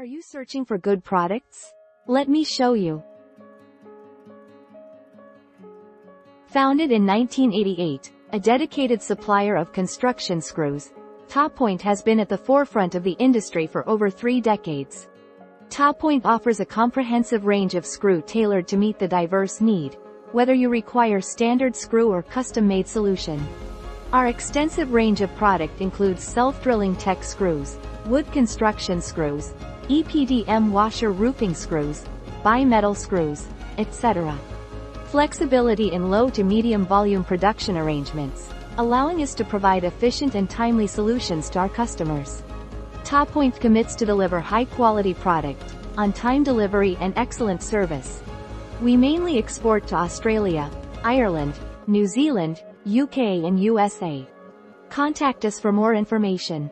Are you searching for good products? Let me show you. Founded in 1988, a dedicated supplier of construction screws, Topoint has been at the forefront of the industry for over 3 decades. Topoint offers a comprehensive range of screw tailored to meet the diverse need, whether you require standard screw or custom-made solution. Our extensive range of product includes self-drilling tech screws, wood construction screws, EPDM Washer Roofing Screws, bimetal screws, etc. Flexibility in low to medium volume production arrangements, allowing us to provide efficient and timely solutions to our customers. Topoint commits to deliver high-quality product, on-time delivery and excellent service. We mainly export to Australia, Ireland, New Zealand, UK and USA. Contact us for more information.